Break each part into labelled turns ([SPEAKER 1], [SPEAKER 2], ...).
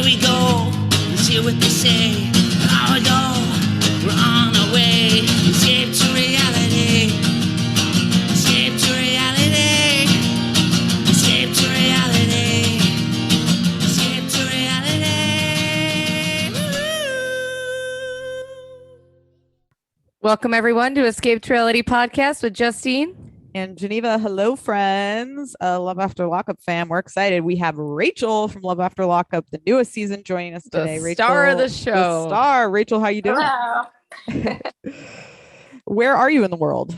[SPEAKER 1] Here we go. Let's hear what they say. Now we go. We're on our way. Escape to reality. Escape to reality. Escape to reality. Escape to reality. Woo!
[SPEAKER 2] Welcome everyone to Escape to Reality podcast with Justine
[SPEAKER 3] and Geneva. Hello, friends. Love After Lockup fam. We're excited. We have Rachel from Love After Lockup, the newest season, joining us today.
[SPEAKER 2] the
[SPEAKER 3] Rachel,
[SPEAKER 2] star of the show.
[SPEAKER 3] The star. Rachel, how you doing?
[SPEAKER 4] Hello.
[SPEAKER 3] Where are you in the world?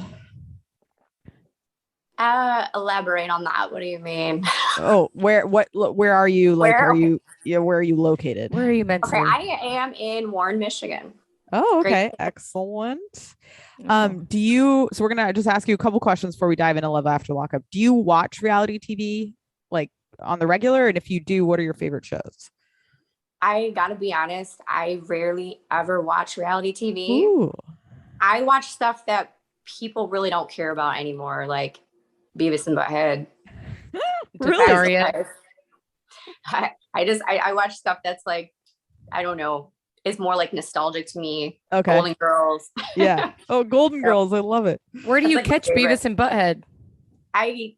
[SPEAKER 4] Elaborate on that. What do you mean?
[SPEAKER 3] Oh, where are you? Like,
[SPEAKER 4] Where?
[SPEAKER 3] are you? Yeah, where are you located?
[SPEAKER 2] Where are you meant to
[SPEAKER 4] Okay,
[SPEAKER 2] be?
[SPEAKER 4] I am in Warren, Michigan.
[SPEAKER 3] Oh, okay.
[SPEAKER 4] Great.
[SPEAKER 3] Excellent.
[SPEAKER 2] Oh.
[SPEAKER 3] So we're gonna just ask you a couple questions before we dive into Love After Lockup. Do you watch reality TV like on the regular? And if you do, what are your favorite shows?
[SPEAKER 4] I gotta be honest, I rarely ever watch reality TV.
[SPEAKER 3] Ooh.
[SPEAKER 4] I watch stuff that people really don't care about anymore, like Beavis and Butthead.
[SPEAKER 3] Really?
[SPEAKER 4] I watch stuff that's like, I don't know, it's more like nostalgic to me.
[SPEAKER 3] Okay.
[SPEAKER 4] Golden Girls.
[SPEAKER 3] Yeah. Oh, Golden Girls. I love it.
[SPEAKER 2] Where do you
[SPEAKER 4] That's like
[SPEAKER 2] catch
[SPEAKER 4] my favorite.
[SPEAKER 2] Beavis and Butthead?
[SPEAKER 4] I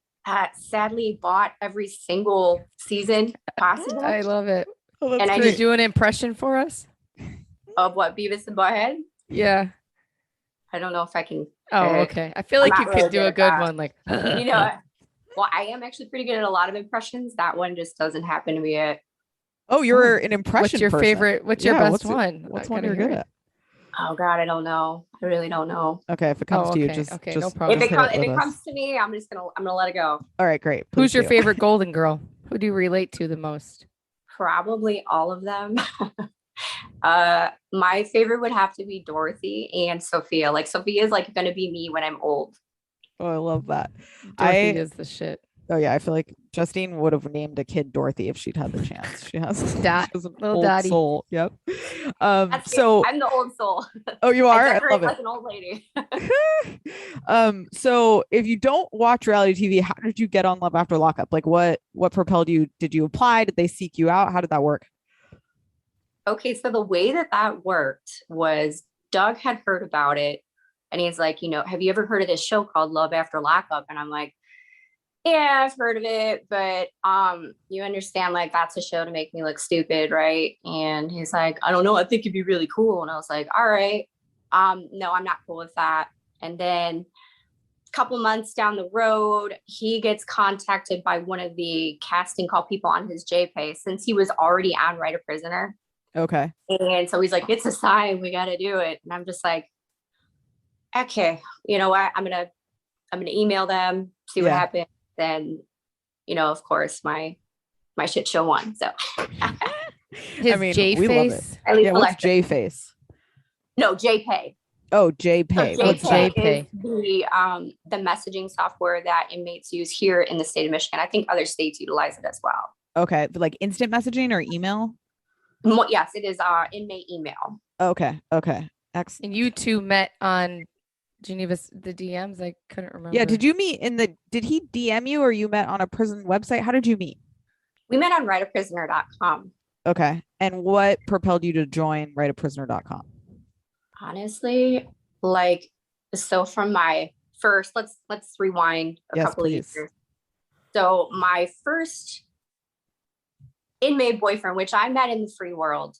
[SPEAKER 4] sadly bought every single season possible.
[SPEAKER 2] I love it.
[SPEAKER 3] Oh, that's
[SPEAKER 4] And I
[SPEAKER 2] Can
[SPEAKER 3] great.
[SPEAKER 2] you do an impression for us?
[SPEAKER 4] Of what, Beavis and Butthead?
[SPEAKER 2] Yeah.
[SPEAKER 4] I don't know if I can.
[SPEAKER 2] Oh, okay. I feel like
[SPEAKER 4] I'm
[SPEAKER 2] you
[SPEAKER 4] not
[SPEAKER 2] could
[SPEAKER 4] really
[SPEAKER 2] do
[SPEAKER 4] good
[SPEAKER 2] a
[SPEAKER 4] at
[SPEAKER 2] good
[SPEAKER 4] that.
[SPEAKER 2] one. Like,
[SPEAKER 4] You know, well, I am actually pretty good at a lot of impressions. That one just doesn't happen to be it.
[SPEAKER 3] Oh, you're an impression
[SPEAKER 2] what's your
[SPEAKER 3] person.
[SPEAKER 2] favorite? What's your
[SPEAKER 3] Yeah,
[SPEAKER 2] best one?
[SPEAKER 3] What's
[SPEAKER 2] I
[SPEAKER 3] one
[SPEAKER 2] gotta
[SPEAKER 3] you're
[SPEAKER 2] hear
[SPEAKER 3] good
[SPEAKER 2] it.
[SPEAKER 3] at?
[SPEAKER 4] Oh God, I don't know. I really don't know.
[SPEAKER 3] Okay, if it comes to you,
[SPEAKER 2] okay.
[SPEAKER 3] just
[SPEAKER 2] Okay,
[SPEAKER 3] just
[SPEAKER 2] no problem.
[SPEAKER 4] If it,
[SPEAKER 3] hit
[SPEAKER 4] comes, if
[SPEAKER 3] with
[SPEAKER 4] it
[SPEAKER 3] us.
[SPEAKER 4] comes to me, I'm gonna let it go.
[SPEAKER 3] All right, great.
[SPEAKER 2] Who's
[SPEAKER 3] Please
[SPEAKER 2] your
[SPEAKER 3] do.
[SPEAKER 2] favorite Golden Girl? Who do you relate to the most?
[SPEAKER 4] Probably all of them. My favorite would have to be Dorothy and Sophia. Like Sophia is like going to be me when I'm old.
[SPEAKER 3] Oh, I love that.
[SPEAKER 2] Dorothy is the shit.
[SPEAKER 3] Oh yeah, I feel like Justine would have named a kid Dorothy if she'd had the chance. She has, she
[SPEAKER 2] Dot,
[SPEAKER 3] has an
[SPEAKER 2] little
[SPEAKER 3] old
[SPEAKER 2] Dottie.
[SPEAKER 3] soul. Yep.
[SPEAKER 4] That's
[SPEAKER 3] So
[SPEAKER 4] it. I'm the old soul.
[SPEAKER 3] oh, you
[SPEAKER 4] I
[SPEAKER 3] are. I
[SPEAKER 4] decorate
[SPEAKER 3] love
[SPEAKER 4] like
[SPEAKER 3] it.
[SPEAKER 4] an old lady.
[SPEAKER 3] So if you don't watch reality TV, how did you get on Love After Lockup? Like, what propelled you? Did you apply? Did they seek you out? How did that work?
[SPEAKER 4] Okay, so the way that worked was Doug had heard about it and he's like, have you ever heard of this show called Love After Lockup? And I'm like, yeah, I've heard of it, but you understand, like, that's a show to make me look stupid, right? And he's like, I don't know, I think it'd be really cool. And I was like, all right, no, I'm not cool with that. And then a couple months down the road, he gets contacted by one of the casting call people on his JPay since he was already on Write a Prisoner.
[SPEAKER 3] Okay.
[SPEAKER 4] And so he's like, it's a sign, we got to do it. And I'm just like, okay, you know what? I'm going to email them, see what happens. Then, of course, my shit show won. So
[SPEAKER 2] His J
[SPEAKER 3] we love it.
[SPEAKER 2] face.
[SPEAKER 3] Yeah, what's J face?
[SPEAKER 4] No, JPay.
[SPEAKER 3] Oh, JPay.
[SPEAKER 4] So
[SPEAKER 3] What's that?
[SPEAKER 2] JPay?
[SPEAKER 4] Is the messaging software that inmates use here in the state of Michigan. I think other states utilize it as well.
[SPEAKER 3] Okay, like instant messaging or email?
[SPEAKER 4] Yes, it is inmate email.
[SPEAKER 3] Okay. Excellent.
[SPEAKER 2] And you two met on Geneva's the DMs. I couldn't remember.
[SPEAKER 3] Yeah. Did you meet did he DM you or you met on a prison website? How did you meet?
[SPEAKER 4] We met on writeaprisoner.com.
[SPEAKER 3] Okay. And what propelled you to join writeaprisoner.com?
[SPEAKER 4] Honestly, so from my first, let's rewind a couple of years. So my first inmate boyfriend, which I met in the free world,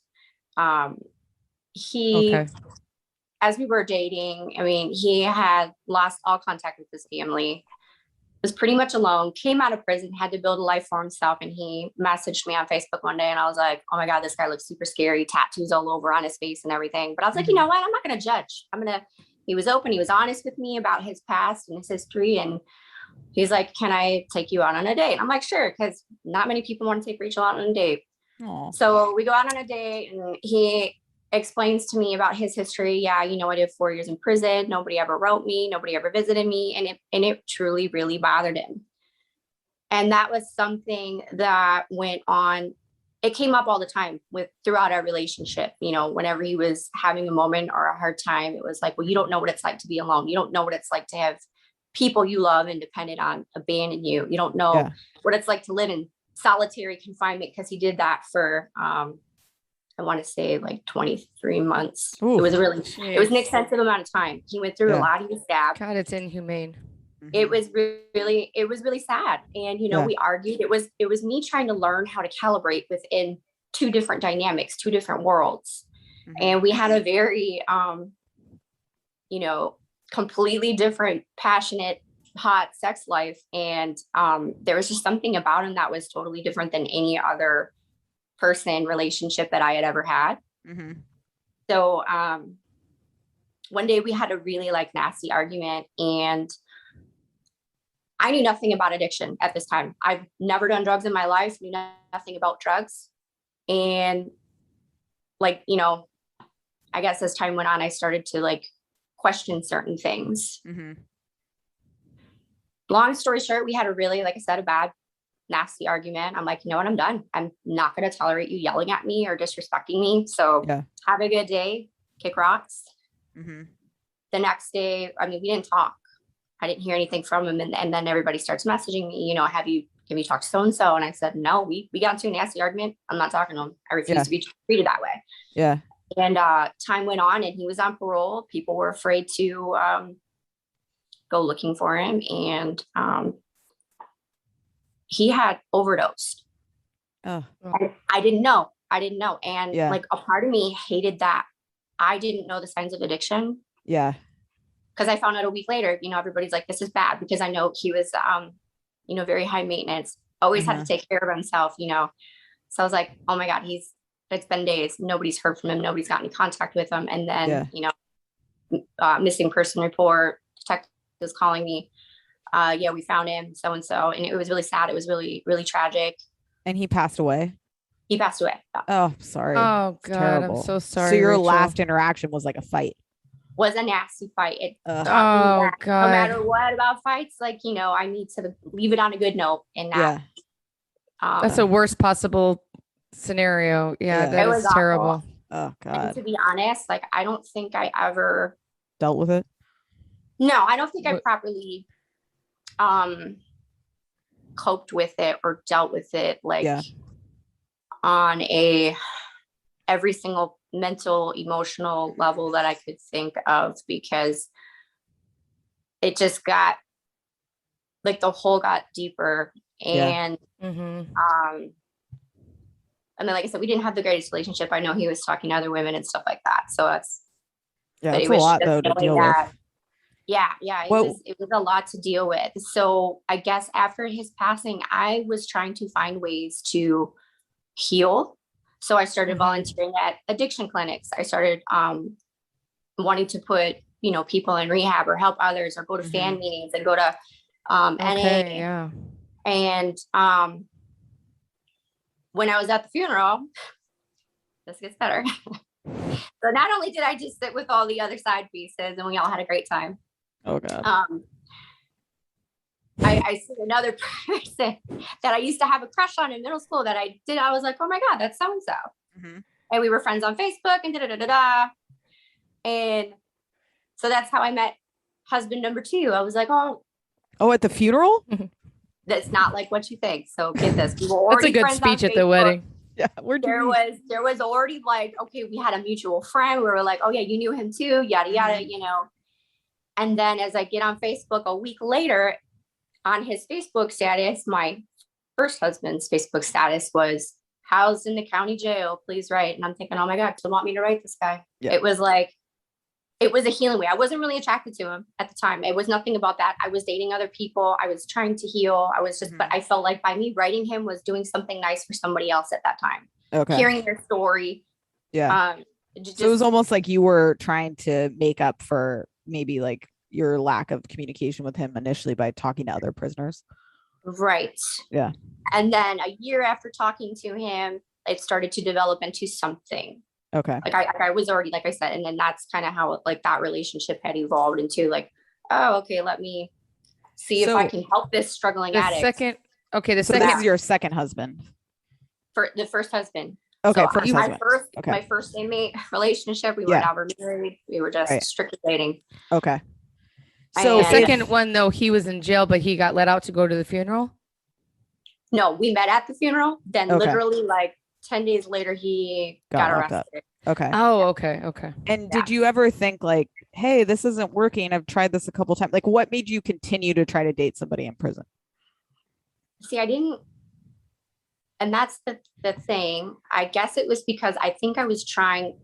[SPEAKER 4] he, as we were dating, he had lost all contact with his family, was pretty much alone, came out of prison, had to build a life for himself. And he messaged me on Facebook one day and I was like, oh my God, this guy looks super scary, tattoos all over on his face and everything. But I was like, you know what? I'm not going to judge. He was open. He was honest with me about his past and his history. And he's like, can I take you out on a date? I'm like, sure. Cause not many people want to take Rachel out on a date.
[SPEAKER 3] Aww.
[SPEAKER 4] So we go out on a date and he explains to me about his history. Yeah, I did 4 years in prison. Nobody ever wrote me. Nobody ever visited me. And it truly, really bothered him. And that was something that went on. It came up all the time throughout our relationship. Whenever he was having a moment or a hard time, it was like, well, you don't know what it's like to be alone. You don't know what it's like to have people you love and dependent on abandon you. You don't know what it's like to live in solitary confinement because he did that for I want to say like 23 months.
[SPEAKER 3] Ooh.
[SPEAKER 4] It was it was an extensive amount of time. He went through a lot. He was stabbed.
[SPEAKER 2] God, it's inhumane.
[SPEAKER 4] It was really sad. And, you know, we argued. It was me trying to learn how to calibrate within two different dynamics, two different worlds. And we had a very, you know, completely different, passionate, hot sex life. And there was just something about him that was totally different than any other person relationship that I had ever had. So one day we had a really like nasty argument, and I knew nothing about addiction at this time. I've never done drugs in my life, knew nothing about drugs. And like, you know, I guess as time went on, I started to like question certain things. Long story short, we had a really, like I said, a bad, nasty argument. I'm like, you know what? I'm done. I'm not going to tolerate you yelling at me or disrespecting me. So have a good day. Kick rocks. The next day, I mean, we didn't talk. I didn't hear anything from him. And then everybody starts messaging me, you know, have you talked to so-and-so? And I said, no, we got into a nasty argument. I'm not talking to him. I refuse to be treated that way. And time went on, and he was on parole. People were afraid to go looking for him. And he had overdosed. I didn't know. And like a part of me hated that I didn't know the signs of addiction. Because I found out a week later, you know, everybody's like, this is bad, because I know he was, you know, very high maintenance, always had to take care of himself, you know. So I was like, oh my God, it's been days. Nobody's heard from him. Nobody's got any contact with him. And then, you know, missing person report, detectives calling me. We found him, so-and-so. And it was really sad. It was really, really tragic.
[SPEAKER 3] And he passed away.
[SPEAKER 4] He passed away.
[SPEAKER 3] Oh, sorry.
[SPEAKER 2] Oh
[SPEAKER 3] It's
[SPEAKER 2] God,
[SPEAKER 3] terrible.
[SPEAKER 2] I'm so sorry.
[SPEAKER 3] So your
[SPEAKER 2] Rachel.
[SPEAKER 3] last interaction was like a fight.
[SPEAKER 4] Was a nasty fight. It
[SPEAKER 2] Oh
[SPEAKER 4] God.
[SPEAKER 2] God.
[SPEAKER 4] No matter what about fights, like, you know, I need to leave it on a good note and not.
[SPEAKER 2] That's the worst possible scenario. That was terrible.
[SPEAKER 4] Awful.
[SPEAKER 3] Oh God.
[SPEAKER 4] And to be honest, like, I don't think I ever
[SPEAKER 3] dealt with it.
[SPEAKER 4] No, I don't think I properly coped with it or dealt with it like on every single mental, emotional level that I could think of, because it just got like the hole got deeper. And and then, like I said, we didn't have the greatest relationship. I know he was talking to other women and stuff like that. So that's
[SPEAKER 3] it's a lot though to deal with.
[SPEAKER 4] It was a lot to deal with. So I guess after his passing, I was trying to find ways to heal. So I started volunteering at addiction clinics. I started wanting to put, you know, people in rehab or help others, or go to fan meetings and go to NA. And when I was at the funeral, this gets better. So not only did I just sit with all the other side pieces and we all had a great time.
[SPEAKER 3] Oh God.
[SPEAKER 4] I see another person that I used to have a crush on in middle school that I was like, oh my God, that's so-and-so. And we were friends on Facebook and da-da-da-da-da. And so that's how I met husband number 2. I was like, oh,
[SPEAKER 3] at the funeral?
[SPEAKER 4] That's not like what you think. So get this. We were
[SPEAKER 2] That's
[SPEAKER 4] already
[SPEAKER 2] a good
[SPEAKER 4] friends on
[SPEAKER 2] speech at the
[SPEAKER 4] Facebook.
[SPEAKER 2] wedding.
[SPEAKER 3] Yeah,
[SPEAKER 4] there was already like, okay, we had a mutual friend. We were like, oh yeah, you knew him too, yada yada, you know. And then as I get on Facebook a week later, on his Facebook status, my first husband's Facebook status was housed in the county jail, please write. And I'm thinking, oh my God, do you want me to write this guy? It was like, it was a healing way. I wasn't really attracted to him at the time. It was nothing about that. I was dating other people. I was trying to heal. I was just, but I felt like by me writing him was doing something nice for somebody else at that time. Hearing their story.
[SPEAKER 3] So it was almost like you were trying to make up for maybe like your lack of communication with him initially by talking to other prisoners.
[SPEAKER 4] Right.
[SPEAKER 3] Yeah.
[SPEAKER 4] And then a year after talking to him, it started to develop into something.
[SPEAKER 3] Okay.
[SPEAKER 4] Like I was already, like I said, and then that's kind of how like that relationship had evolved into like, oh, okay, let me see if I can help this struggling addict.
[SPEAKER 3] This is your second husband.
[SPEAKER 4] For the first husband.
[SPEAKER 3] Okay,
[SPEAKER 4] so
[SPEAKER 3] husband.
[SPEAKER 4] My first inmate relationship, we were never married. We were just strictly dating.
[SPEAKER 3] Okay.
[SPEAKER 2] So the second one though, he was in jail, but he got let out to go to the funeral?
[SPEAKER 4] No, we met at the funeral. Then
[SPEAKER 3] Okay.
[SPEAKER 4] literally like 10 days later, he got
[SPEAKER 3] locked up.
[SPEAKER 4] arrested.
[SPEAKER 3] Okay.
[SPEAKER 2] Oh, okay.
[SPEAKER 3] And did you ever think like, hey, this isn't working? I've tried this a couple times. Like, what made you continue to try to date somebody in prison?
[SPEAKER 4] See, I didn't. And that's the thing. I guess it was because I think I was trying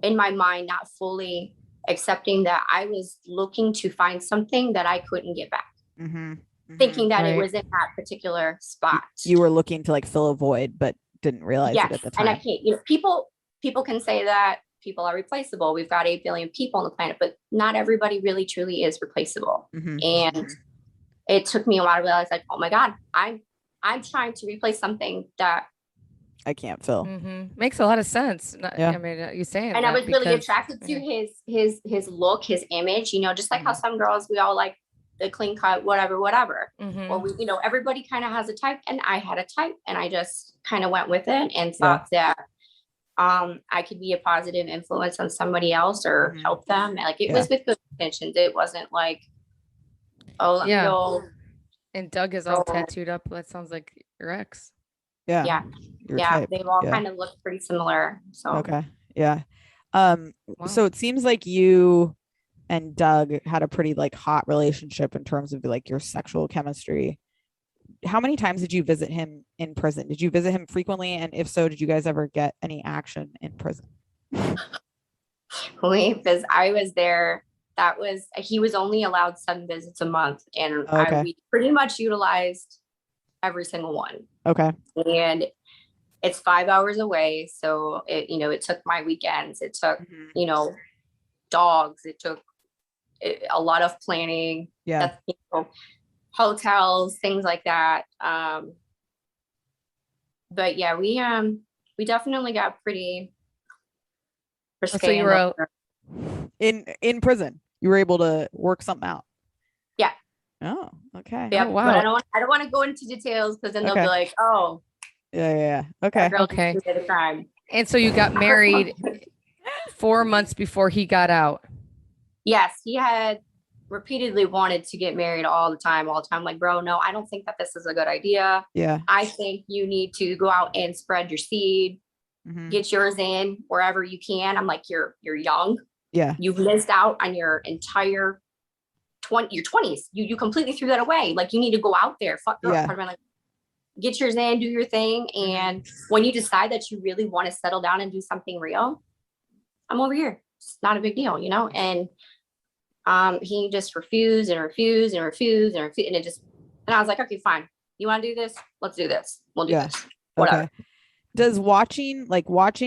[SPEAKER 4] in my mind, not fully accepting that I was looking to find something that I couldn't get back. Thinking that it was in that particular spot.
[SPEAKER 3] You were looking to like fill a void, but didn't realize it at the time.
[SPEAKER 4] And I can't, people can say that people are replaceable. We've got 8 billion people on the planet, but not everybody really truly is replaceable. And it took me a while to realize like, oh my God, I'm trying to replace something that
[SPEAKER 3] I can't fill.
[SPEAKER 2] Makes a lot of sense. I mean, you saying
[SPEAKER 4] and I was really attracted to his look, his image, just like how some girls, we all like the clean cut, whatever. Well, we, everybody kind of has a type, and I had a type, and I just kind of went with it and thought that I could be a positive influence on somebody else or help them. Like it was with good intentions. It wasn't like, oh, let me go.
[SPEAKER 2] And Doug is all tattooed up. That sounds like your ex.
[SPEAKER 3] Yeah.
[SPEAKER 4] They've all kind of looked pretty similar. So
[SPEAKER 3] okay. Yeah. So it seems like you and Doug had a pretty like hot relationship in terms of like your sexual chemistry. How many times did you visit him in prison? Did you visit him frequently? And if so, did you guys ever get any action in prison?
[SPEAKER 4] Because I was there, he was only allowed 7 visits a month, and we pretty much utilized every single one. Okay. And it's 5 hours away. So it took my weekends. It took, dogs. It took a lot of planning. Yeah. Hotels, things like that. But yeah, we definitely got pretty risque.
[SPEAKER 2] So you were
[SPEAKER 3] in prison. You were able to work something out.
[SPEAKER 4] Yeah.
[SPEAKER 3] Oh, okay.
[SPEAKER 4] Yeah.
[SPEAKER 3] Oh, wow.
[SPEAKER 4] But I don't want to go into details because then they'll be like, oh.
[SPEAKER 3] Yeah. Okay.
[SPEAKER 4] Okay.
[SPEAKER 2] And so you got married 4 months before he got out.
[SPEAKER 4] Yes, he had repeatedly wanted to get married all the time. Like, bro, no, I don't think that this is a good idea. Yeah. I think you need to go out and spread your seed, get yours in wherever you can. I'm like, you're young. Yeah. You've missed out on your entire your 20s. You completely threw that away. Like, you need to go out there. Fuck girl. Like, get yours in, do your thing. And when you decide that you really want to settle down and do something real, I'm over here. It's not a big deal, And he just refused. And I was like, okay, fine. You want to do this? Let's do this. We'll do this. Whatever.
[SPEAKER 3] Okay. Does watching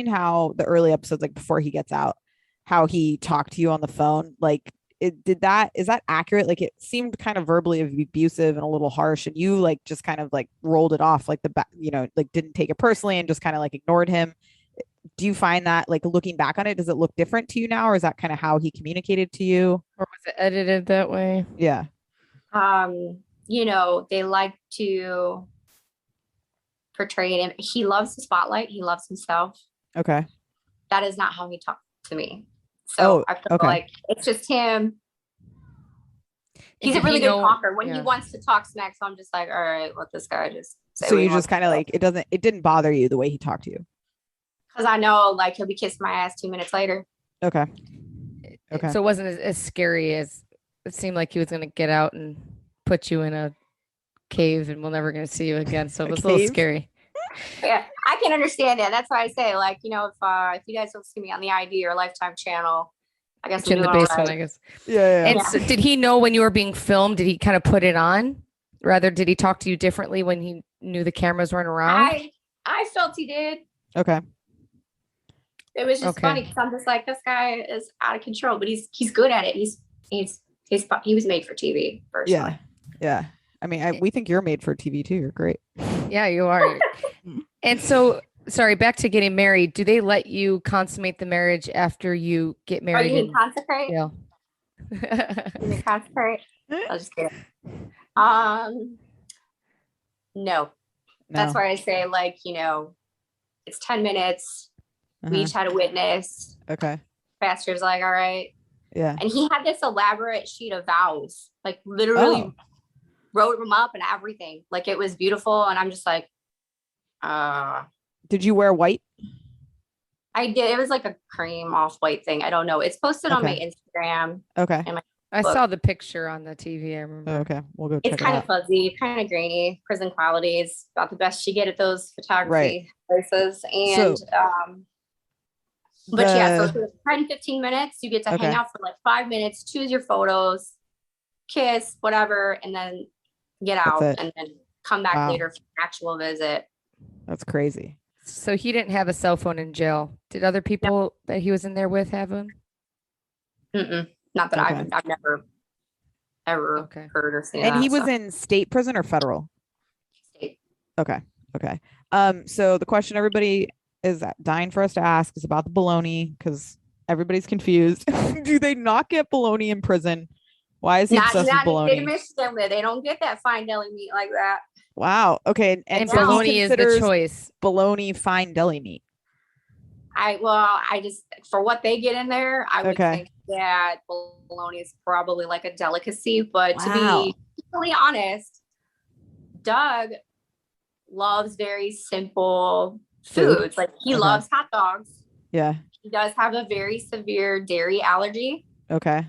[SPEAKER 3] how the early episodes, like before he gets out, how he talked to you on the phone, like is that accurate? Like it seemed kind of verbally abusive and a little harsh, and you like just kind of like rolled it off, like like didn't take it personally and just kind of like ignored him. Do you find that, like, looking back on it, does it look different to you now, or is that kind of how he communicated to you,
[SPEAKER 2] or was it edited that way?
[SPEAKER 3] Yeah.
[SPEAKER 4] They like to portray him. He loves the spotlight. He loves himself. Okay. That is not how he talked to me. So I feel like it's just him. He's a really good talker when he wants to talk smack. So I'm just like, all right, let this guy just say.
[SPEAKER 3] So you just kind of like, it didn't bother you the way he talked to you?
[SPEAKER 4] Because I know, like, he'll be kissing my ass 2 minutes later.
[SPEAKER 3] Okay.
[SPEAKER 2] So it wasn't as scary as it seemed like he was going to get out and put you in a cave and we're never going to see you again. So it was a little scary.
[SPEAKER 4] Yeah, I can understand that. That's why I say, like, if you guys don't see me on the ID or Lifetime channel, I guess
[SPEAKER 2] in the basement, I guess.
[SPEAKER 3] Yeah.
[SPEAKER 2] And so did he know when you were being filmed? Did he kind of put it on? Rather, did he talk to you differently when he knew the cameras weren't around?
[SPEAKER 4] I felt he did.
[SPEAKER 3] Okay.
[SPEAKER 4] It was just funny because I'm just like, this guy is out of control, but he's good at it. He was made for TV. Personally.
[SPEAKER 3] Yeah. I mean, we think you're made for TV too. You're great.
[SPEAKER 2] Yeah, you are. And so, sorry, back to getting married. Do they let you consummate the marriage after you get married?
[SPEAKER 4] Oh, you mean consecrate?
[SPEAKER 2] Yeah.
[SPEAKER 4] You mean consecrate? I'll just kidding. No. That's why I say, like, it's 10 minutes. We each had a witness. Okay. Pastor's like, all right. Yeah. And he had this elaborate sheet of vows, like literally wrote them up and everything. Like, it was beautiful. And I'm just like,
[SPEAKER 3] Did you wear white?
[SPEAKER 4] I did. It was like a cream off-white thing. I don't know. It's posted on my
[SPEAKER 3] Okay.
[SPEAKER 4] Instagram.
[SPEAKER 3] Okay.
[SPEAKER 4] And my
[SPEAKER 2] I
[SPEAKER 4] book.
[SPEAKER 2] saw the picture on the TV. I remember.
[SPEAKER 3] Okay. We'll go check
[SPEAKER 4] It's
[SPEAKER 3] it
[SPEAKER 4] kind
[SPEAKER 3] out.
[SPEAKER 4] of fuzzy, kind of grainy. Prison quality is about the best you get at those photography places. And but yeah, so for 10, 15 minutes, you get to hang out for like 5 minutes, choose your photos, kiss, whatever, and then get out and then come back later for an actual visit.
[SPEAKER 3] That's crazy.
[SPEAKER 2] So he didn't have a cell phone in jail. Did other people that he was in there with have one?
[SPEAKER 4] Not that I've never ever heard or seen.
[SPEAKER 3] And he was in state prison or federal?
[SPEAKER 4] State.
[SPEAKER 3] Okay. So the question everybody is dying for us to ask is about the bologna, because everybody's confused. Do they not get bologna in prison? Why is he obsessed with bologna?
[SPEAKER 4] In Michigan, they don't get that fine deli meat like that.
[SPEAKER 3] Wow. Okay. And
[SPEAKER 2] bologna is the choice.
[SPEAKER 3] Bologna fine deli meat.
[SPEAKER 4] I just, for what they get in there, I would think that bologna is probably like a delicacy. But to be totally honest, Doug loves very simple foods. Like, he loves hot dogs.
[SPEAKER 3] Yeah.
[SPEAKER 4] He does have a very severe dairy allergy.
[SPEAKER 3] Okay.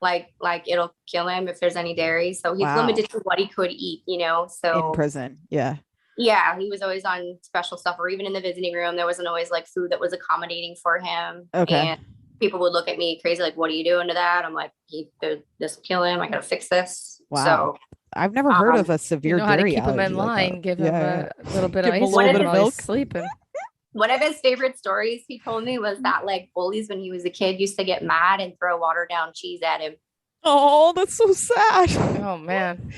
[SPEAKER 4] Like it'll kill him if there's any dairy. So he's limited to what he could eat, so
[SPEAKER 3] in prison. Yeah.
[SPEAKER 4] Yeah. He was always on special stuff, or even in the visiting room, there wasn't always like food that was accommodating for him.
[SPEAKER 3] Okay.
[SPEAKER 4] And people would look at me crazy. Like, what are you doing to that? I'm like, this will kill him. I got to fix this.
[SPEAKER 3] Wow.
[SPEAKER 4] So
[SPEAKER 3] I've never heard of a severe dairy
[SPEAKER 2] keep him in line,
[SPEAKER 3] like
[SPEAKER 2] give him a little bit
[SPEAKER 3] Give
[SPEAKER 2] of
[SPEAKER 3] him a
[SPEAKER 2] ice
[SPEAKER 3] little bit of
[SPEAKER 2] while
[SPEAKER 3] milk.
[SPEAKER 2] he's sleeping.
[SPEAKER 4] One of his favorite stories he told me was that like bullies when he was a kid used to get mad and throw watered down cheese at him.
[SPEAKER 3] Oh, that's so sad.
[SPEAKER 2] Oh man.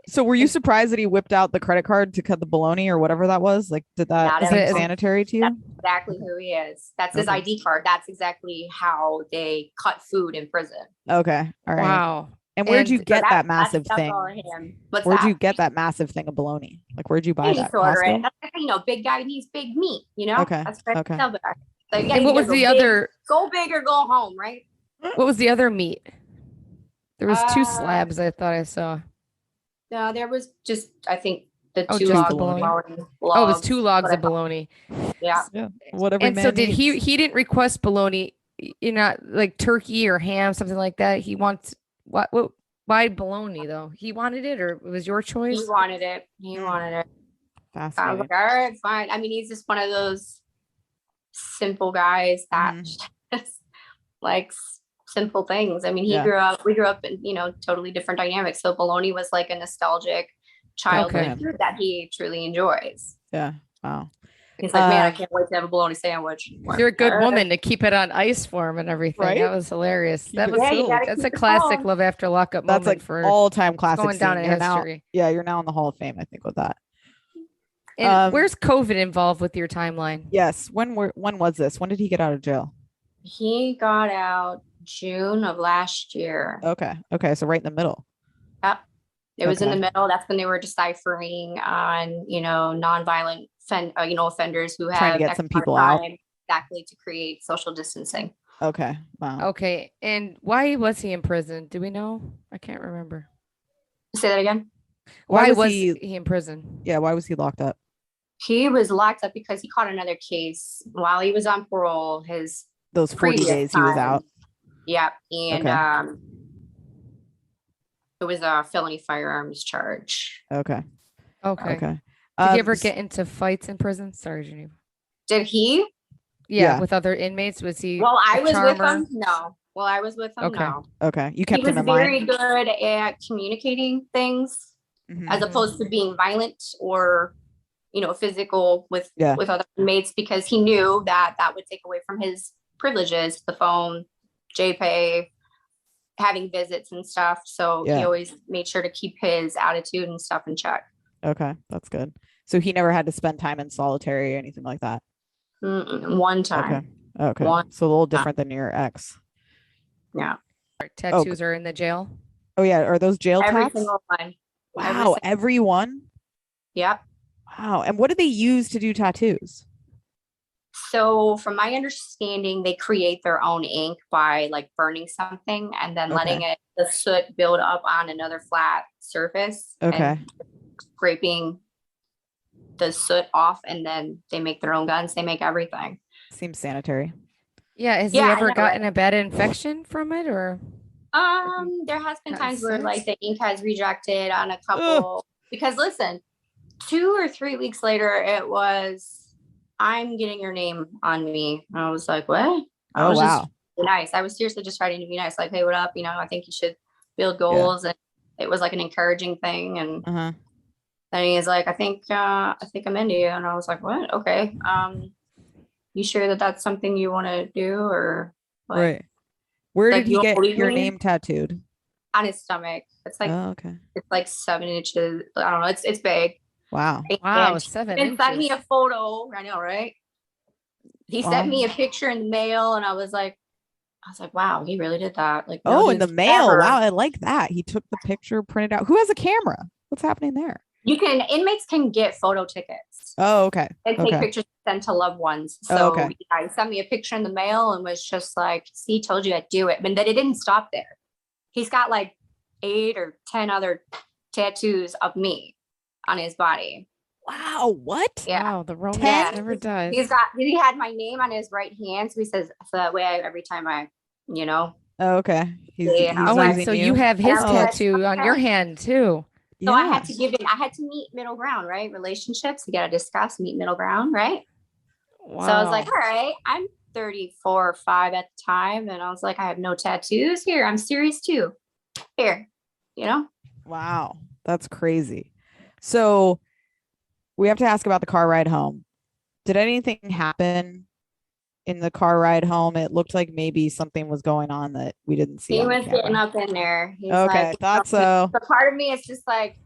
[SPEAKER 3] So were you surprised that he whipped out the credit card to cut the bologna or whatever that was? Like, did that seem sanitary to you?
[SPEAKER 4] That's exactly who he is. That's his ID card. That's exactly how they cut food in prison.
[SPEAKER 3] Okay. All right.
[SPEAKER 2] Wow.
[SPEAKER 3] And where'd you get that massive thing? Where'd you get that massive thing of bologna? Like, where'd you buy that?
[SPEAKER 4] Big guy needs big meat,
[SPEAKER 3] Okay.
[SPEAKER 4] That's what
[SPEAKER 3] okay.
[SPEAKER 4] So
[SPEAKER 2] and what was the other?
[SPEAKER 4] Go big or go home, right?
[SPEAKER 2] What was the other meat? There was 2 slabs I thought I saw.
[SPEAKER 4] No, there was just, I think, the 2
[SPEAKER 2] just
[SPEAKER 4] logs
[SPEAKER 2] the bologna.
[SPEAKER 4] of bologna.
[SPEAKER 2] Oh, it was 2 logs of bologna.
[SPEAKER 4] Yeah.
[SPEAKER 3] Whatever.
[SPEAKER 2] And so did he didn't request bologna, like turkey or ham, something like that. He wants what why bologna though? He wanted it, or it was your choice?
[SPEAKER 4] He wanted it. He wanted it. I was
[SPEAKER 3] Fascinating.
[SPEAKER 4] like, all right, fine. I mean, he's just one of those simple guys that just likes simple things. I mean, we grew up in, totally different dynamics. So bologna was like a nostalgic childhood food that he truly enjoys.
[SPEAKER 3] Yeah. Wow.
[SPEAKER 4] He's like, man, I can't wait to have a bologna sandwich.
[SPEAKER 2] You're a good woman to keep it on ice for him and everything.
[SPEAKER 3] Right?
[SPEAKER 2] That was hilarious.
[SPEAKER 3] That's
[SPEAKER 2] a classic Love After Lockup moment.
[SPEAKER 3] That's like
[SPEAKER 2] for
[SPEAKER 3] all-time classic.
[SPEAKER 2] Going down in history.
[SPEAKER 3] You're now in the Hall of Fame, I think, with that.
[SPEAKER 2] And where's COVID involved with your timeline?
[SPEAKER 3] Yes. When was this? When did he get out of jail?
[SPEAKER 4] He got out June of last year.
[SPEAKER 3] Okay. So right in the middle.
[SPEAKER 4] Yep. It was in the middle. That's when they were deciphering on, nonviolent offenders who have
[SPEAKER 3] trying to get some people out.
[SPEAKER 4] Exactly, to create social distancing.
[SPEAKER 3] Okay. Wow.
[SPEAKER 2] Okay. And why was he in prison? Do we know? I can't remember.
[SPEAKER 4] Say that again.
[SPEAKER 2] Why was he in prison?
[SPEAKER 3] Yeah. Why was he locked up?
[SPEAKER 4] He was locked up because he caught another case while he was on parole.
[SPEAKER 3] Those 40 days he was out.
[SPEAKER 4] Yep. And it was a felony firearms charge.
[SPEAKER 3] Okay.
[SPEAKER 2] Did he ever get into fights in prison? Sorry, Geneva.
[SPEAKER 4] Did he?
[SPEAKER 2] Yeah, with other inmates. Was he?
[SPEAKER 4] Well, I was with him. No. Well, I was with him.
[SPEAKER 2] Okay.
[SPEAKER 4] No.
[SPEAKER 3] Okay. You kept him in
[SPEAKER 4] line.
[SPEAKER 3] He
[SPEAKER 4] was very good at communicating things, as opposed to being violent or, physical with other inmates, because he knew that would take away from his privileges, the phone, JPay, having visits and stuff. So he always made sure to keep his attitude and stuff in check.
[SPEAKER 3] Okay. That's good. So he never had to spend time in solitary or anything like that?
[SPEAKER 4] One time.
[SPEAKER 3] Okay. So a little different than your ex.
[SPEAKER 4] Yeah.
[SPEAKER 2] Tattoos are in the jail?
[SPEAKER 3] Oh, yeah. Are those jail
[SPEAKER 4] Every
[SPEAKER 3] tats?
[SPEAKER 4] single one.
[SPEAKER 3] Wow. Every one?
[SPEAKER 4] Yep.
[SPEAKER 3] Wow. And what did they use to do tattoos?
[SPEAKER 4] So from my understanding, they create their own ink by like burning something and then letting the soot build up on another flat surface.
[SPEAKER 3] Okay.
[SPEAKER 4] And scraping the soot off, and then they make their own guns. They make everything.
[SPEAKER 3] Seems sanitary.
[SPEAKER 2] Yeah. Has he ever gotten a bad infection from it, or?
[SPEAKER 4] There has been times where like the ink has rejected on a couple. Because listen, 2 or 3 weeks later, it was, I'm getting your name on me. And I was like, what? I was just nice. I was seriously just trying to be nice. Like, hey, what up? You know, I think you should build goals. And it was like an encouraging thing. And then he's like, I think I'm into you. And I was like, what? Okay. You sure that that's something you want to do, or like,
[SPEAKER 3] right? Where
[SPEAKER 4] like,
[SPEAKER 3] did he get your name tattooed?
[SPEAKER 4] On his stomach. It's like, it's like 7 inches. I don't know. It's big.
[SPEAKER 3] Wow.
[SPEAKER 2] Wow. 7 inches.
[SPEAKER 4] And sent me a photo. I know, right? He sent me a picture in the mail, and I was like, wow, he really did that. Like,
[SPEAKER 3] no, in the mail. Wow, I like that. He took the picture, printed out. Who has a camera? What's happening there?
[SPEAKER 4] Inmates can get photo tickets.
[SPEAKER 3] Oh, okay.
[SPEAKER 4] And take pictures sent to loved ones. So he sent me a picture in the mail and was just like, see, told you I'd do it. But then it didn't stop there. He's got like 8 or 10 other tattoos of me on his body.
[SPEAKER 3] Wow, what?
[SPEAKER 2] Yeah. Wow, the romance never dies.
[SPEAKER 4] He had my name on his right hand. So he says, so that way every time I, you know.
[SPEAKER 3] Oh, okay. He's
[SPEAKER 2] so you have his tattoo on your hand too.
[SPEAKER 4] So I had to meet middle ground, right? Relationships, you got to discuss, meet middle ground, right? Wow. So I was like, all right, I'm 34 or 5 at the time. And I was like, I have no tattoos here. I'm serious too. Here, you know?
[SPEAKER 3] Wow. That's crazy. So we have to ask about the car ride home. Did anything happen in the car ride home? It looked like maybe something was going on that we didn't see.
[SPEAKER 4] He was getting up in there. He's
[SPEAKER 3] okay,
[SPEAKER 4] like,
[SPEAKER 3] thought so.
[SPEAKER 4] But part of me is just like,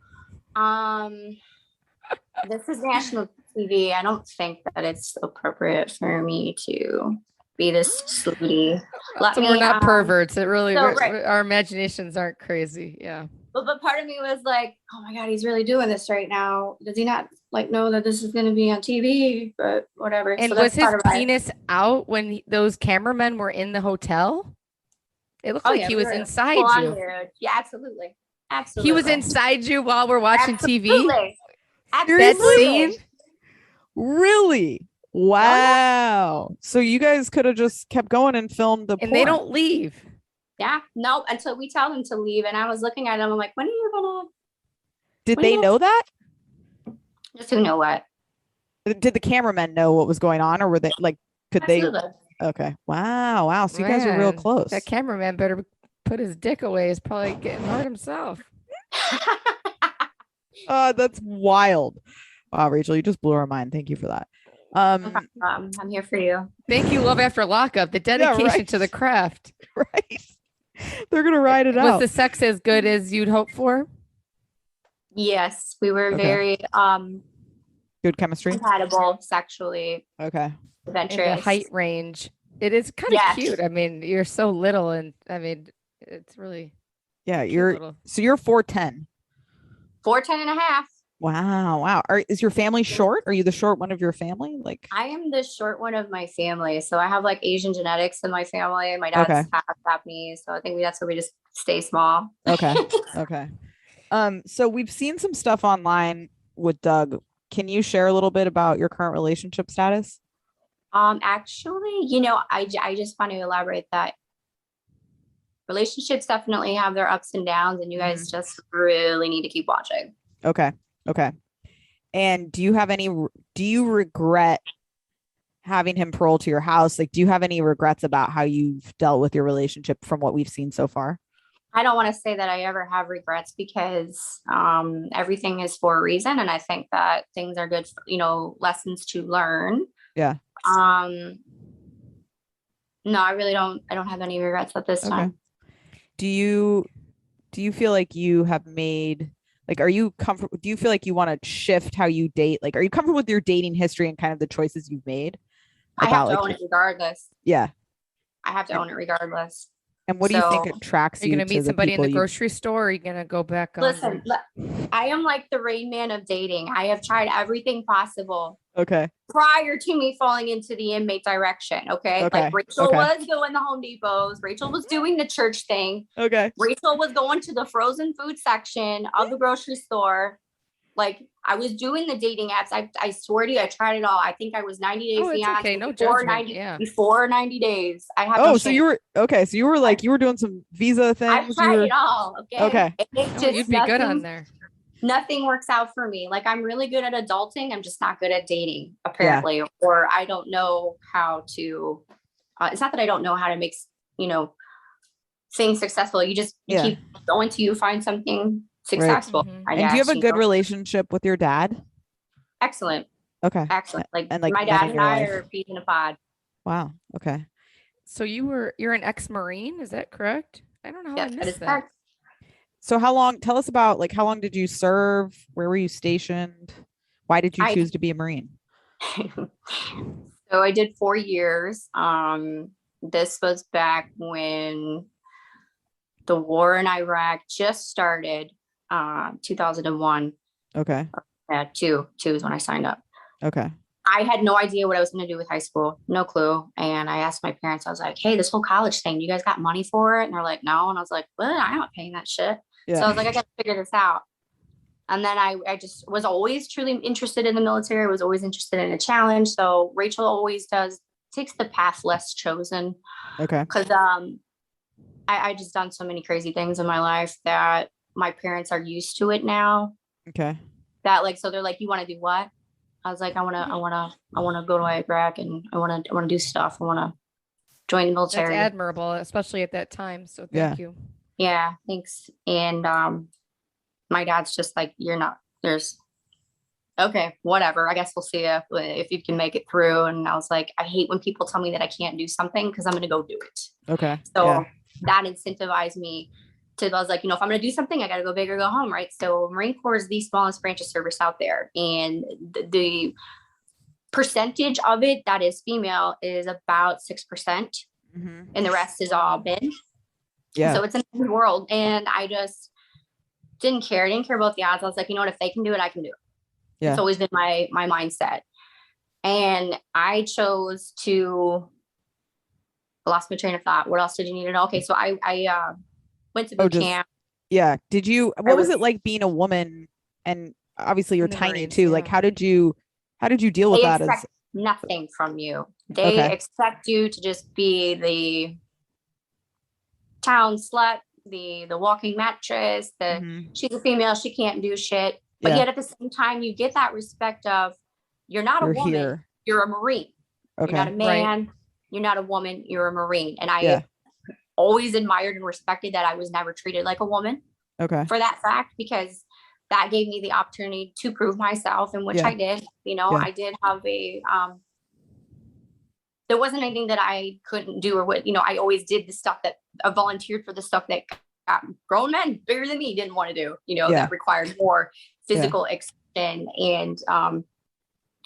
[SPEAKER 4] this is national TV. I don't think that it's appropriate for me to be this slutty.
[SPEAKER 2] So we're not perverts. It really, our imaginations aren't crazy. Yeah.
[SPEAKER 4] But part of me was like, oh my God, he's really doing this right now. Does he not like know that this is going to be on TV? But whatever.
[SPEAKER 2] And so was his penis out when those cameramen were in the hotel? It looked like he was inside you.
[SPEAKER 4] Yeah, absolutely. Absolutely.
[SPEAKER 2] He was inside you while we're watching TV?
[SPEAKER 4] Absolutely.
[SPEAKER 2] That scene?
[SPEAKER 3] Really? Wow. So you guys could have just kept going and filmed the porn.
[SPEAKER 2] They don't leave.
[SPEAKER 4] Yeah, no, until we tell them to leave. And I was looking at them, I'm like, when are you gonna?
[SPEAKER 3] Did they know that?
[SPEAKER 4] Just who know what?
[SPEAKER 3] Did the cameramen know what was going on, or were they like, could
[SPEAKER 4] Absolutely.
[SPEAKER 3] they? Okay. Wow. So you guys are real close.
[SPEAKER 2] That cameraman better put his dick away. He's probably getting hurt himself.
[SPEAKER 3] That's wild. Wow, Rachel, you just blew our mind. Thank you for that.
[SPEAKER 4] I'm here for you.
[SPEAKER 2] Thank you, Love After Lockup. The dedication to the craft.
[SPEAKER 3] Right. They're gonna ride it out.
[SPEAKER 2] Was the sex as good as you'd hope for?
[SPEAKER 4] Yes, we were very
[SPEAKER 3] good chemistry,
[SPEAKER 4] compatible sexually.
[SPEAKER 3] Okay.
[SPEAKER 4] Adventurous.
[SPEAKER 2] In the height range. It is kind of cute. I mean, you're so little, and I mean, it's really
[SPEAKER 3] you're 4'10".
[SPEAKER 4] 4'10" and a half.
[SPEAKER 3] Wow. Is your family short? Are you the short one of your family? Like, I
[SPEAKER 4] am the short one of my family. So I have like Asian genetics in my family. My dad's half Japanese. So I think that's where we just stay small.
[SPEAKER 3] Okay. So we've seen some stuff online with Doug. Can you share a little bit about your current relationship status?
[SPEAKER 4] Actually, I just want to elaborate that relationships definitely have their ups and downs, and you guys just really need to keep watching.
[SPEAKER 3] Okay. And do you regret having him parole to your house? Like, do you have any regrets about how you've dealt with your relationship from what we've seen so far?
[SPEAKER 4] I don't want to say that I ever have regrets, because everything is for a reason. And I think that things are good, lessons to learn.
[SPEAKER 3] Yeah.
[SPEAKER 4] No, I really don't. I don't have any regrets at this time.
[SPEAKER 3] Do you feel like you have made, like, are you comfortable? Do you feel like you want to shift how you date? Like, are you comfortable with your dating history and kind of the choices you've made?
[SPEAKER 4] I have to own it regardless.
[SPEAKER 3] Yeah.
[SPEAKER 4] I have to own it regardless.
[SPEAKER 3] And what do you think attracts
[SPEAKER 2] Are you
[SPEAKER 3] you
[SPEAKER 2] going to meet
[SPEAKER 3] the
[SPEAKER 2] somebody in
[SPEAKER 3] people
[SPEAKER 2] the
[SPEAKER 3] you-
[SPEAKER 2] grocery store? Or are you going to go back on?
[SPEAKER 4] Listen, I am like the Rain Man of dating. I have tried everything possible
[SPEAKER 3] Okay.
[SPEAKER 4] prior to me falling into the inmate direction. Okay. Like Rachel was going to Home Depots. Rachel was doing the church thing.
[SPEAKER 3] Okay.
[SPEAKER 4] Rachel was going to the frozen food section of the grocery store. Like I was doing the dating apps. I swear to you, I tried it all. I think I was 90 days
[SPEAKER 2] it's okay. No judgment.
[SPEAKER 4] Before 90 days. I had
[SPEAKER 3] so you were okay. So you were like you were doing some visa things.
[SPEAKER 4] I tried it all. Okay.
[SPEAKER 2] You'd be good on there.
[SPEAKER 4] Nothing works out for me. Like I'm really good at adulting. I'm just not good at dating, apparently. Or I don't know how to. It's not that I don't know how to make things successful. You keep going till you find something successful.
[SPEAKER 3] Right. And do you have a good relationship with your dad?
[SPEAKER 4] Excellent.
[SPEAKER 3] Okay.
[SPEAKER 4] Excellent. Like my dad and I are peas in a pod.
[SPEAKER 3] Wow. Okay.
[SPEAKER 2] So you're an ex-Marine, is that correct? I don't know how I missed that.
[SPEAKER 3] So tell us about how long did you serve? Where were you stationed? Why did you choose to be a Marine?
[SPEAKER 4] So I did 4 years. This was back when the war in Iraq just started, 2001.
[SPEAKER 3] Okay.
[SPEAKER 4] Yeah, two is when I signed up.
[SPEAKER 3] Okay.
[SPEAKER 4] I had no idea what I was going to do with high school. No clue. And I asked my parents, I was like, hey, this whole college thing, you guys got money for it? And they're like, no. And I was like, well, I'm not paying that shit. Yeah. So I was like, I got to figure this out. And then I just was always truly interested in the military. I was always interested in a challenge. So Rachel always takes the path less chosen.
[SPEAKER 3] Okay.
[SPEAKER 4] Because I just done so many crazy things in my life that my parents are used to it now.
[SPEAKER 3] Okay.
[SPEAKER 4] That so they're like, you want to do what? I was like, I want to go to Iraq and I want to do stuff. I want to join the military.
[SPEAKER 2] That's admirable, especially at that time. So thank you.
[SPEAKER 4] Yeah, thanks. And my dad's just like, okay, whatever. I guess we'll see if you can make it through. And I was like, I hate when people tell me that I can't do something because I'm going to go do it.
[SPEAKER 3] Okay.
[SPEAKER 4] So that incentivized me I was like, if I'm going to do something, I got to go big or go home. Right. So Marine Corps is the smallest branch of service out there. And the percentage of it that is female is about 6%. Mm-hmm. And the rest is all men. Yeah. So it's a new world. And I just didn't care. I didn't care about the odds. I was like, if they can do it, I can do it. Yeah. It's always been my mindset. And I chose to, I lost my train of thought. What else did you need to know? Okay. So I went to boot camp.
[SPEAKER 3] Yeah. Did you, what was it like being a woman? And obviously you're tiny Marines, too. Yeah. Like, how did you deal with that? As
[SPEAKER 4] nothing from you. They expect you to just be the town slut, the walking mattress, she's a female, she can't do shit. But yet at the same time, you get that respect of you're not a woman, here. You're a Marine. Okay. You're not a man, you're not a woman, you're a Marine. And I always admired and respected that I was never treated like a woman. Okay. For that fact, because that gave me the opportunity to prove myself, in which I did. I did have there wasn't anything that I couldn't do or what, I always did the stuff that I volunteered for the stuff that grown men bigger than me didn't want to do, that required more physical exertion and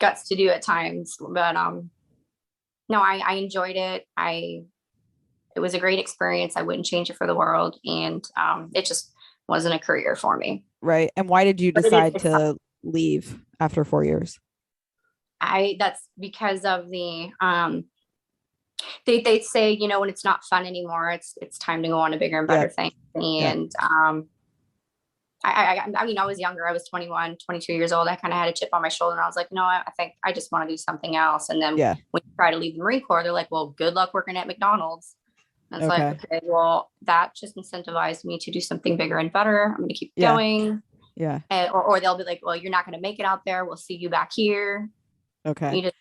[SPEAKER 4] guts to do at times. But no, I enjoyed it. It was a great experience. I wouldn't change it for the world. And it just wasn't a career for me.
[SPEAKER 3] Right. And why did you decide to leave after 4 years?
[SPEAKER 4] That's because of the they say, when it's not fun anymore, it's time to go on to bigger and better things. And I mean, I was younger. I was 21, 22 years old. I kind of had a chip on my shoulder and I was like, no, I think I just want to do something else. And then when you try to leave the Marine Corps, they're like, well, good luck working at McDonald's. And it's like, okay, well, that just incentivized me to do something bigger and better. I'm going to keep going. Yeah. Or they'll be like, well, you're not going to make it out there. We'll see you back here. Okay. You just,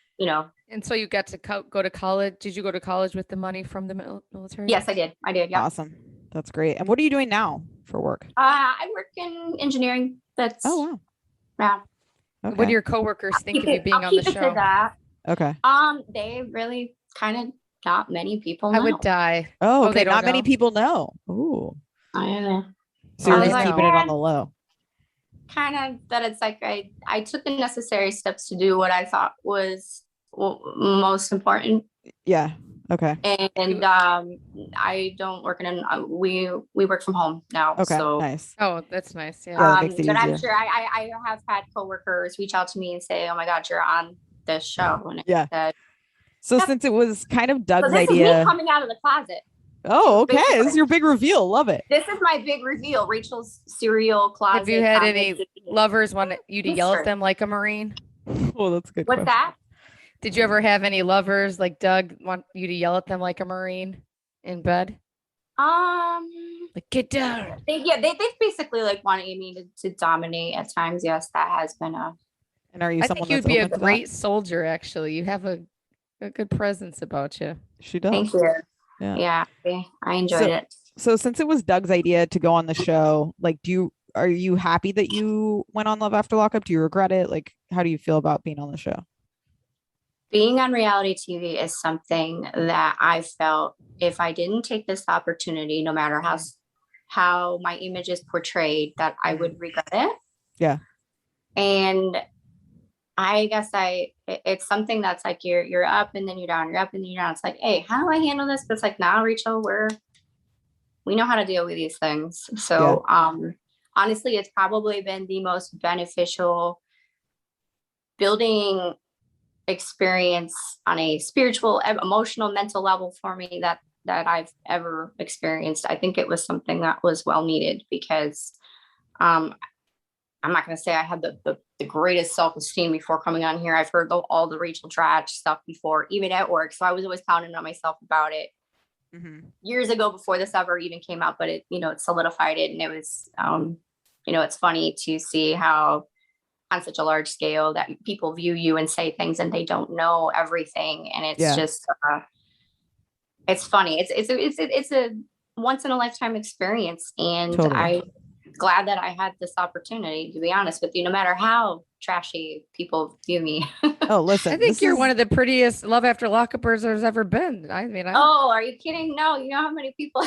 [SPEAKER 2] And so you got to go to college. Did you go to college with the money from the military?
[SPEAKER 4] Yes, I did. Yeah.
[SPEAKER 3] Awesome. That's great. And what are you doing now for work?
[SPEAKER 4] I work in engineering.
[SPEAKER 3] Oh, wow.
[SPEAKER 4] Yeah.
[SPEAKER 2] Okay. What do your coworkers think of you being on the show?
[SPEAKER 4] To that.
[SPEAKER 3] Okay.
[SPEAKER 4] They really kind of not many people know.
[SPEAKER 2] I would die.
[SPEAKER 3] Oh, okay. Not many people know. Ooh.
[SPEAKER 4] I know.
[SPEAKER 3] So you're just keeping it on the low.
[SPEAKER 4] Kind of that it's like I took the necessary steps to do what I thought was most important.
[SPEAKER 3] Yeah. Okay.
[SPEAKER 4] And I don't work we work from home now.
[SPEAKER 3] Okay,
[SPEAKER 4] so
[SPEAKER 3] nice.
[SPEAKER 2] Oh, that's nice. Yeah.
[SPEAKER 3] that makes it
[SPEAKER 4] but I'm
[SPEAKER 3] easier.
[SPEAKER 4] sure I have had coworkers reach out to me and say, "Oh my God, you're on this show." And I
[SPEAKER 3] Yeah.
[SPEAKER 4] said,
[SPEAKER 3] So
[SPEAKER 4] Yep.
[SPEAKER 3] since it was kind of
[SPEAKER 4] so
[SPEAKER 3] Doug's
[SPEAKER 4] this is
[SPEAKER 3] idea.
[SPEAKER 4] me coming out of the closet.
[SPEAKER 3] Oh, okay.
[SPEAKER 4] Basically.
[SPEAKER 3] This is your big reveal. Love it.
[SPEAKER 4] This is my big reveal. Rachel's cereal closet.
[SPEAKER 2] Have you had
[SPEAKER 4] comment.
[SPEAKER 2] any lovers want you to yell at them like a Marine?
[SPEAKER 3] Oh, that's a good.
[SPEAKER 4] What's
[SPEAKER 3] question.
[SPEAKER 4] that?
[SPEAKER 2] Did you ever have any lovers like Doug want you to yell at them like a Marine in bed?
[SPEAKER 4] Like
[SPEAKER 2] get down.
[SPEAKER 4] They basically like wanted me to dominate at times. Yes, that has been a.
[SPEAKER 3] And are you?
[SPEAKER 2] I
[SPEAKER 3] someone
[SPEAKER 2] think you'd
[SPEAKER 3] that's
[SPEAKER 2] be a
[SPEAKER 3] open to
[SPEAKER 2] great
[SPEAKER 3] that?
[SPEAKER 2] soldier. Actually, you have a good presence about you.
[SPEAKER 3] She does.
[SPEAKER 4] Thank you.
[SPEAKER 3] Yeah.
[SPEAKER 4] I enjoyed it.
[SPEAKER 3] So since it was Doug's idea to go on the show, like, are you happy that you went on Love After Lockup? Do you regret it? Like, how do you feel about being on the show?
[SPEAKER 4] Being on reality TV is something that I felt if I didn't take this opportunity, no matter how my image is portrayed, that I would regret it.
[SPEAKER 3] Yeah. And
[SPEAKER 4] I guess it's something that's like you're up and then you're down, you're up and then you're down. It's like, hey, how do I handle this? But it's like, nah, Rachel, we know how to deal with these things. So honestly, it's probably been the most beneficial building experience on a spiritual, emotional, mental level for me that I've ever experienced. I think it was something that was well needed because I'm not going to say I had the greatest self-esteem before coming on here. I've heard all the Rachel Dratch stuff before, even at work. So I was always pounding on myself about it years ago before this ever even came out, but it solidified it. And it was, it's funny to see how on such a large scale that people view you and say things and they don't know everything. And it's just, it's funny. It's a once in a lifetime experience. And I'm glad that I had this opportunity, to be honest with you, no matter how trashy people view me.
[SPEAKER 3] Oh, listen,
[SPEAKER 2] I think you're one of the prettiest Love After Lockupers there's ever been. I mean,
[SPEAKER 4] oh, are you kidding? No, you know how many people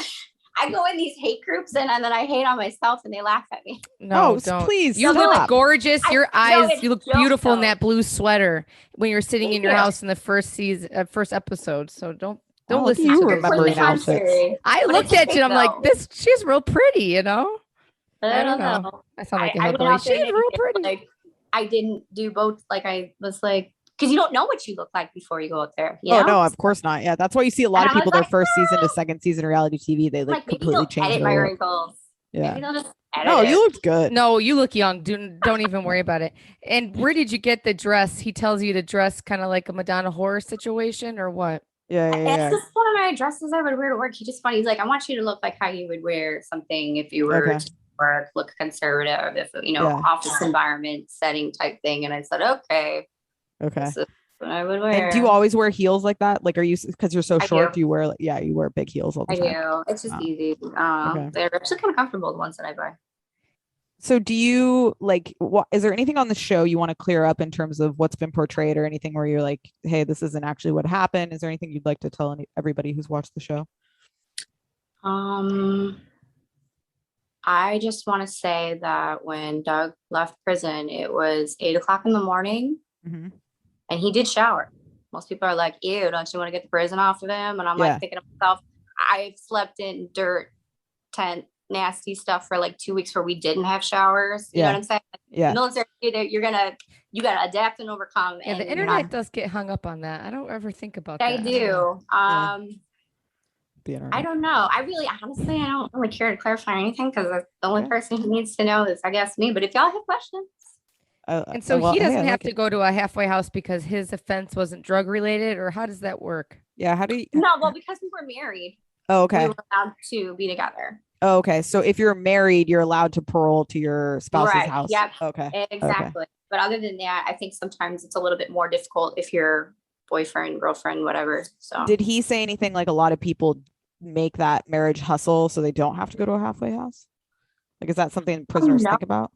[SPEAKER 4] I go in these hate groups and then I hate on myself and they laugh at me.
[SPEAKER 2] No, don't.
[SPEAKER 3] Please.
[SPEAKER 2] You look gorgeous. Your eyes, you look beautiful in that blue sweater when you're sitting in your house in the first episode. So don't listen to
[SPEAKER 3] you remembering outfits.
[SPEAKER 2] I looked at you and I'm like, she's real pretty, you know?
[SPEAKER 4] I don't know.
[SPEAKER 2] I sound like a hillbilly. She's real pretty.
[SPEAKER 4] Like, I didn't do both. Like I was like, because you don't know what you look like before you go up there. You know?
[SPEAKER 3] No, of course not. Yeah, that's why you see a lot of people their first season to second season of reality TV. They like completely change.
[SPEAKER 4] Edit my wrinkles.
[SPEAKER 3] Yeah.
[SPEAKER 4] Maybe they'll just
[SPEAKER 3] no, you looked good.
[SPEAKER 2] No, you look young. Don't even worry about it. And where did you get the dress? He tells you to dress kind of like a Madonna horror situation or what?
[SPEAKER 3] Yeah.
[SPEAKER 4] It's just one of my dresses I would wear to work. He just funny. He's like, I want you to look like how you would wear something if you were to work, look conservative, if office environment setting type thing. And I said, okay.
[SPEAKER 3] This
[SPEAKER 4] is what I would wear.
[SPEAKER 3] And do you always wear heels like that? Like, are you, because you're so short, do you wear you wear big heels all the time?
[SPEAKER 4] I do. It's just easy. They're actually kind of comfortable, the ones that I buy.
[SPEAKER 3] So do you is there anything on the show you want to clear up in terms of what's been portrayed or anything where you're like, hey, this isn't actually what happened? Is there anything you'd like to tell everybody who's watched the show?
[SPEAKER 4] I just want to say that when Doug left prison, it was 8 o'clock in the morning and he did shower. Most people are like, ew, don't you want to get the prison off of him? And I'm like thinking to myself, I've slept in dirt, tent, nasty stuff for like 2 weeks where we didn't have showers. You know what I'm saying?
[SPEAKER 3] Yeah.
[SPEAKER 4] Military, you gotta adapt and overcome.
[SPEAKER 2] Yeah, the internet does get hung up on that. I don't ever think about that.
[SPEAKER 4] I do. I don't know. Honestly, I don't really care to clarify anything because the only person who needs to know is, I guess, me. But if y'all have questions.
[SPEAKER 2] And so he doesn't have to go to a halfway house because his offense wasn't drug related, or how does that work?
[SPEAKER 3] Yeah. How do you?
[SPEAKER 4] No, well, because we were married.
[SPEAKER 3] Oh, okay.
[SPEAKER 4] We were allowed to be together.
[SPEAKER 3] Oh, okay. So if you're married, you're allowed to parole to your spouse's house.
[SPEAKER 4] Yep.
[SPEAKER 3] Okay.
[SPEAKER 4] Exactly. Okay. But other than that, I think sometimes it's a little bit more difficult if you're boyfriend, girlfriend, whatever. So
[SPEAKER 3] did he say anything like a lot of people make that marriage hustle so they don't have to go to a halfway house? Like, is that something prisoners think about?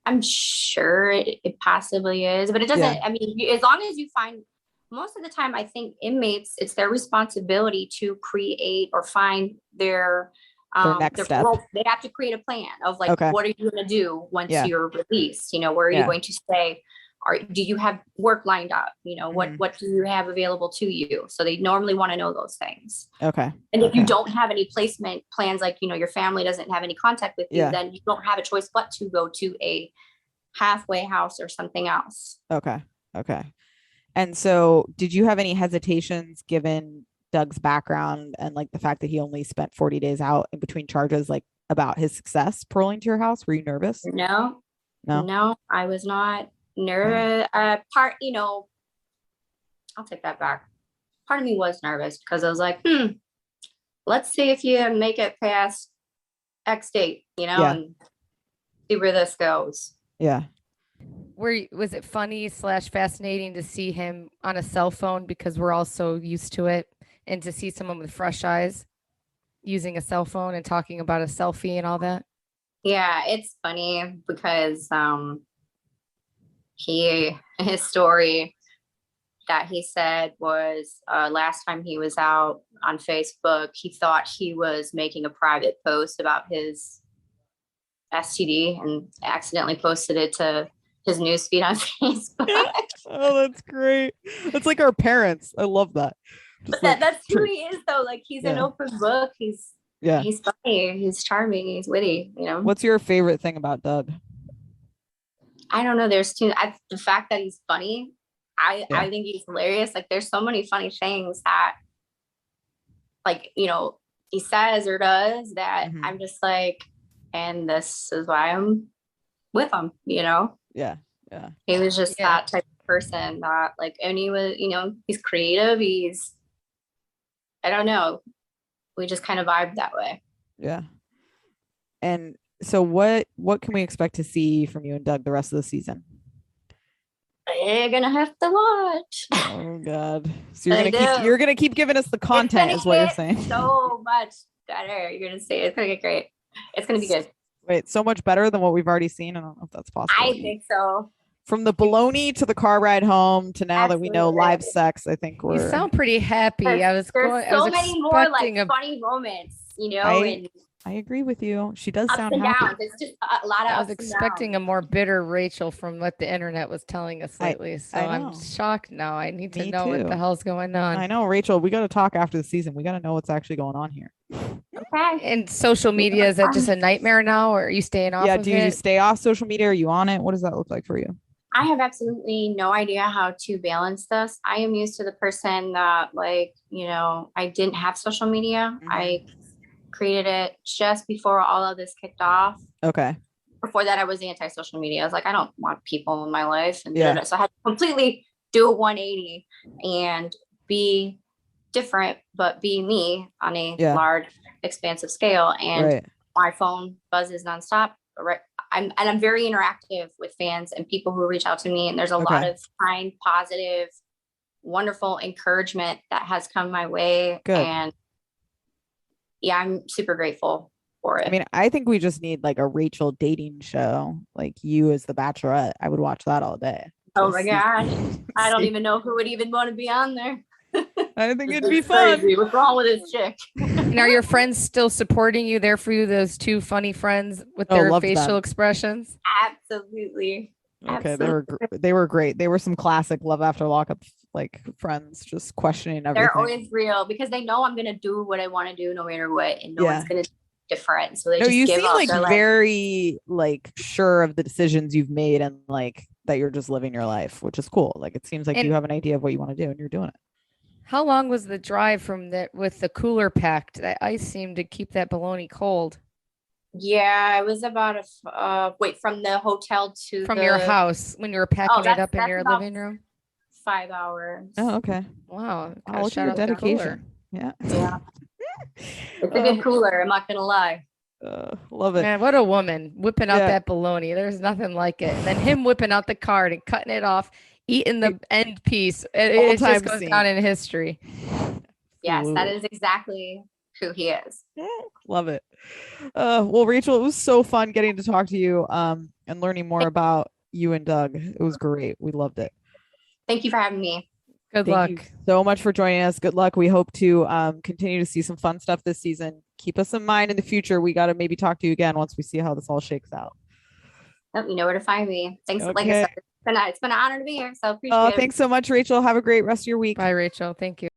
[SPEAKER 4] I'm sure it possibly is, but it doesn't. I mean, as long as you find, most of the time, I think inmates, it's their responsibility to create or find their
[SPEAKER 3] next step.
[SPEAKER 4] They have to create a plan of like, what are you going to do once you're released? Where are you going to stay? do you have work lined up? You know, what do you have available to you? So they normally want to know those things.
[SPEAKER 3] Okay.
[SPEAKER 4] And if you don't have any placement plans, like, you know, your family doesn't have any contact with you, then you don't have a choice but to go to a halfway house or something else.
[SPEAKER 3] Okay. And so did you have any hesitations given Doug's background and like the fact that he only spent 40 days out in between charges, like about his success paroling to your house? Were you nervous?
[SPEAKER 4] No, I was not nervous. You know, I'll take that back. Part of me was nervous because I was like, let's see if you make it past X date, you know, and see where this goes.
[SPEAKER 3] Yeah.
[SPEAKER 2] Was it funny / fascinating to see him on a cell phone, because we're all so used to it, and to see someone with fresh eyes using a cell phone and talking about a selfie and all that?
[SPEAKER 4] Yeah, it's funny because his story that he said was last time he was out on Facebook, he thought he was making a private post about his STD and accidentally posted it to his newsfeed on Facebook.
[SPEAKER 3] Oh, that's great. That's like our parents. I love that.
[SPEAKER 4] But that's who he is, though. Like, he's an open book. He's funny. He's charming. He's witty. You know.
[SPEAKER 3] What's your favorite thing about Doug?
[SPEAKER 4] I don't know. There's the fact that he's funny. I think he's hilarious. Like, there's so many funny things that, like, you know, he says or does that I'm just like, and this is why I'm with him, you know?
[SPEAKER 3] Yeah.
[SPEAKER 4] He was just that type of person that, like, and he was, you know, he's creative. I don't know. We just kind of vibe that way.
[SPEAKER 3] Yeah. And so what can we expect to see from you and Doug the rest of the season?
[SPEAKER 4] You're gonna have to watch.
[SPEAKER 3] Oh God. So you're gonna keep giving us the content, is what you're saying.
[SPEAKER 4] So much better. You're gonna say it's gonna get great. It's gonna be good.
[SPEAKER 3] Wait, so much better than what we've already seen? I don't know if that's possible.
[SPEAKER 4] I think so.
[SPEAKER 3] From the baloney to the car ride home to now that we know live sex, I think
[SPEAKER 2] You sound pretty happy.
[SPEAKER 4] There's so many more like funny moments, you know.
[SPEAKER 3] I agree with you. She does sound
[SPEAKER 4] and
[SPEAKER 3] happy.
[SPEAKER 4] downs. It's just a lot of.
[SPEAKER 2] I was expecting a more bitter Rachel from what the internet was telling us lately. So I'm shocked now. I need to know what the hell's going on.
[SPEAKER 3] I know, Rachel. We got to talk after the season. We got to know what's actually going on here.
[SPEAKER 4] Okay.
[SPEAKER 2] And social media, is that just a nightmare now, or are you staying off?
[SPEAKER 3] Do you stay off social media? Are you on it? What does that look like for you?
[SPEAKER 4] I have absolutely no idea how to balance this. I am used to the person that, like, you know, I didn't have social media. I created it just before all of this kicked off.
[SPEAKER 3] Okay.
[SPEAKER 4] Before that, I was anti-social media. I was like, I don't want people in my life. And so I had to completely do a 180 and be different, but be me on a large, expansive scale. And my phone buzzes nonstop. I'm very interactive with fans and people who reach out to me. And there's a lot of kind, positive, wonderful encouragement that has come my way.
[SPEAKER 3] Good.
[SPEAKER 4] And I'm super grateful for it.
[SPEAKER 3] I mean, I think we just need like a Rachel dating show, like you as the Bachelorette. I would watch that all day.
[SPEAKER 4] Oh my gosh. I don't even know who would even want to be on there.
[SPEAKER 3] I think it'd be fun.
[SPEAKER 4] What's wrong with this chick?
[SPEAKER 2] And are your friends still supporting you, there for you, those two funny friends with their facial expressions?
[SPEAKER 4] Absolutely.
[SPEAKER 3] Okay, they were great. They were some classic Love After Lockup like friends, just questioning everything.
[SPEAKER 4] They're always real because they know I'm gonna do what I want to do no matter what, and no one's gonna do different. So they just give up.
[SPEAKER 3] Like very like sure of the decisions you've made and like that you're just living your life, which is cool. Like it seems like you have an idea of what you want to do and you're doing it.
[SPEAKER 2] How long was the drive from with the cooler packed? That ice seemed to keep that bologna cold.
[SPEAKER 4] Yeah, it was about from the hotel to
[SPEAKER 2] your house when you were packing it up in your living room.
[SPEAKER 4] 5 hours.
[SPEAKER 3] Oh, okay.
[SPEAKER 2] Wow.
[SPEAKER 3] Look at your dedication. Yeah.
[SPEAKER 4] It's a good cooler. I'm not gonna lie.
[SPEAKER 3] Love it.
[SPEAKER 2] Man, what a woman whipping out that bologna. There's nothing like it. And then him whipping out the card and cutting it off, eating the end piece. It just goes down in history.
[SPEAKER 4] Yes, that is exactly who he is.
[SPEAKER 3] Love it. Well, Rachel, it was so fun getting to talk to you and learning more about you and Doug. It was great. We loved it.
[SPEAKER 4] Thank you for having me.
[SPEAKER 2] Good luck.
[SPEAKER 3] Thank you so much for joining us. Good luck. We hope to continue to see some fun stuff this season. Keep us in mind in the future. We got to maybe talk to you again once we see how this all shakes out.
[SPEAKER 4] You know where to find me. Thanks.
[SPEAKER 3] Okay.
[SPEAKER 4] Like I said, It's been an honor to be here. So appreciate
[SPEAKER 3] Oh,
[SPEAKER 4] it.
[SPEAKER 3] thanks so much, Rachel. Have a great rest of your week.
[SPEAKER 2] Bye, Rachel. Thank you.